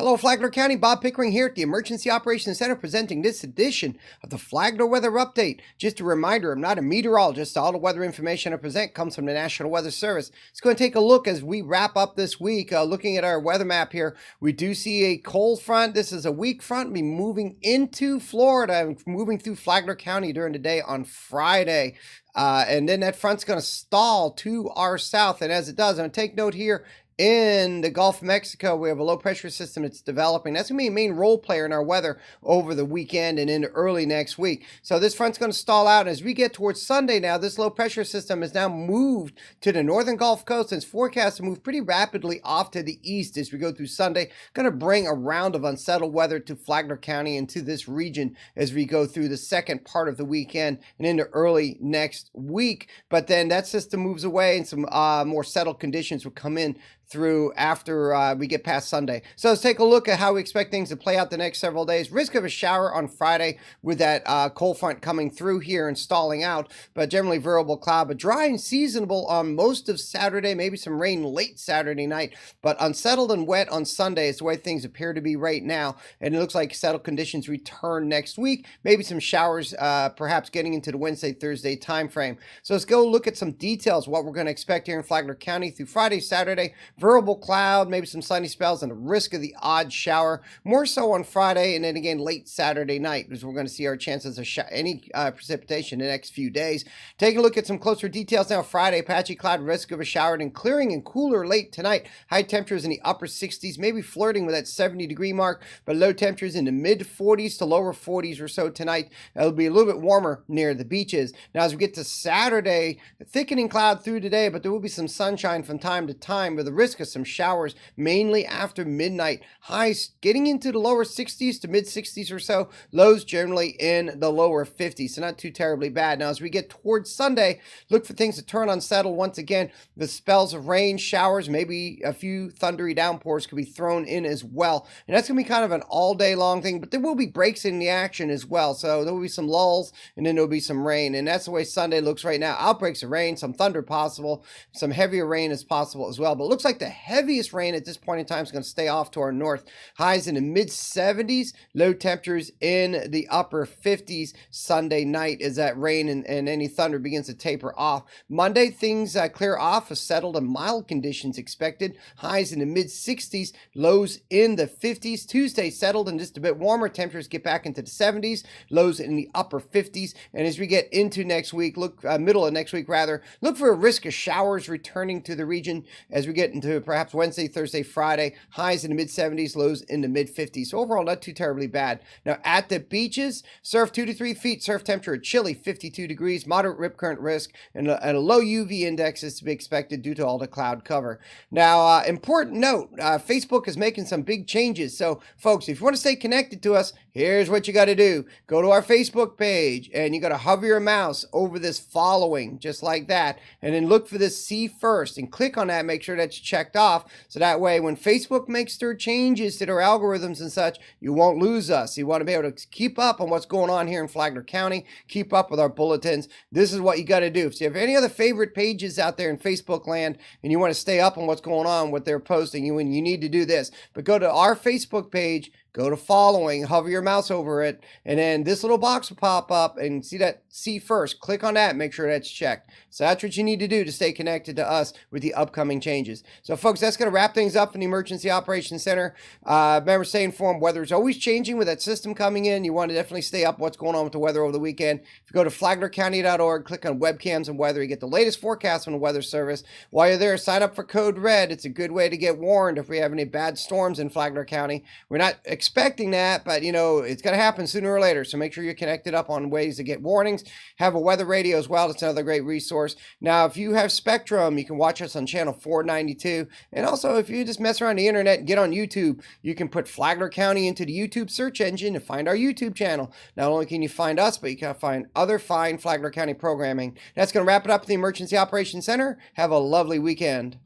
Hello, Flagler County. Bob Pickering here at the Emergency Operations Center presenting this edition of the Flagler Weather Update. Just a reminder, I'm not a meteorologist. All the weather information I present comes from the National Weather Service. Let's go and take a look as we wrap up this week. Looking at our weather map here, we do see a cold front. This is a weak front. Be moving into Florida and moving through Flagler County during the day on Friday. And then that front's going to stall to our south. And as it does, I'm going to take note here. In the Gulf of Mexico, we have a low pressure system that's developing. That's going to be a main role player in our weather over the weekend and into early next week. So this front's going to stall out. As we get towards Sunday now, this low pressure system has now moved to the northern Gulf Coast and it's forecast to move pretty rapidly off to the east as we go through Sunday. Going to bring a round of unsettled weather to Flagler County and to this region as we go through the second part of the weekend and into early next week. But then that system moves away and some more settled conditions will come in through after we get past Sunday. So let's take a look at how we expect things to play out the next several days. Risk of a shower on Friday with that cold front coming through here and stalling out, but generally variable cloud, but dry and seasonable on most of Saturday, maybe some rain late Saturday night, but unsettled and wet on Sunday is the way things appear to be right now. And it looks like settled conditions return next week, maybe some showers perhaps getting into the Wednesday, Thursday time frame. So let's go look at some details, what we're going to expect here in Flagler County through Friday, Saturday. Variable cloud, maybe some sunny spells, and a risk of the odd shower. More so on Friday, and then again late Saturday night, because we're going to see our chances of any precipitation in the next few days. Taking a look at some closer details now. Friday, patchy cloud, risk of a shower, and clearing and cooler late tonight. High temperatures in the upper 60s, maybe flirting with that 70-degree mark, but low temperatures in the mid 40s to lower 40s or so tonight. It'll be a little bit warmer near the beaches. Now, as we get to Saturday, thickening cloud through today, but there will be some sunshine from time to time with a risk of some showers mainly after midnight. Highs getting into the lower 60s to mid 60s or so. Lows generally in the lower 50s, so not too terribly bad. Now, as we get towards Sunday, look for things to turn unsettled once again. The spells of rain, showers, maybe a few thundery downpours could be thrown in as well. And that's going to be kind of an all day long thing, but there will be breaks in the action as well. So there will be some lulls and then there'll be some rain. And that's the way Sunday looks right now. Outbreaks of rain, some thunder possible, some heavier rain is possible as well. But it looks like the heaviest rain at this point in time is going to stay off to our north. Highs in the mid 70s, low temperatures in the upper 50s Sunday night as that rain and any thunder begins to taper off. Monday, things clear off, a settled and mild conditions expected. Highs in the mid 60s, lows in the 50s. Tuesday, settled and just a bit warmer. Temperatures get back into the 70s, lows in the upper 50s. And as we get into next week, middle of next week rather, look for a risk of showers returning to the region as we get into perhaps Wednesday, Thursday, Friday. Highs in the mid 70s, lows in the mid 50s. So overall, not too terribly bad. Now at the beaches, surf 2 to 3 feet, surf temperature chilly 52 degrees, moderate rip current risk, and a low UV index is to be expected due to all the cloud cover. Now, important note, Facebook is making some big changes. So folks, if you want to stay connected to us, here's what you got to do. Go to our Facebook page and you got to hover your mouse over this following, just like that, and then look for this see first and click on that. Make sure that's checked off. So that way, when Facebook makes their changes to their algorithms and such, you won't lose us. You want to be able to keep up on what's going on here in Flagler County, keep up with our bulletins. This is what you got to do. If you have any other favorite pages out there in Facebook land and you want to stay up on what's going on, what they're posting, you need to do this. But go to our Facebook page, go to following, hover your mouse over it, and then this little box will pop up and see that see first. Click on that, make sure that's checked. So that's what you need to do to stay connected to us with the upcoming changes. So folks, that's going to wrap things up in the Emergency Operations Center. Remember, stay informed. Weather is always changing with that system coming in. You want to definitely stay up what's going on with the weather over the weekend. If you go to flaglercounty.org, click on webcams and weather, you get the latest forecast from the Weather Service. While you're there, sign up for Code Red. It's a good way to get warned if we have any bad storms in Flagler County. We're not expecting that, but it's going to happen sooner or later. So make sure you're connected up on ways to get warnings. Have a weather radio as well. That's another great resource. Now, if you have Spectrum, you can watch us on channel 492. And also, if you just mess around the internet and get on YouTube, you can put Flagler County into the YouTube search engine and find our YouTube channel. Not only can you find us, but you can find other fine Flagler County programming. That's going to wrap it up at the Emergency Operations Center. Have a lovely weekend.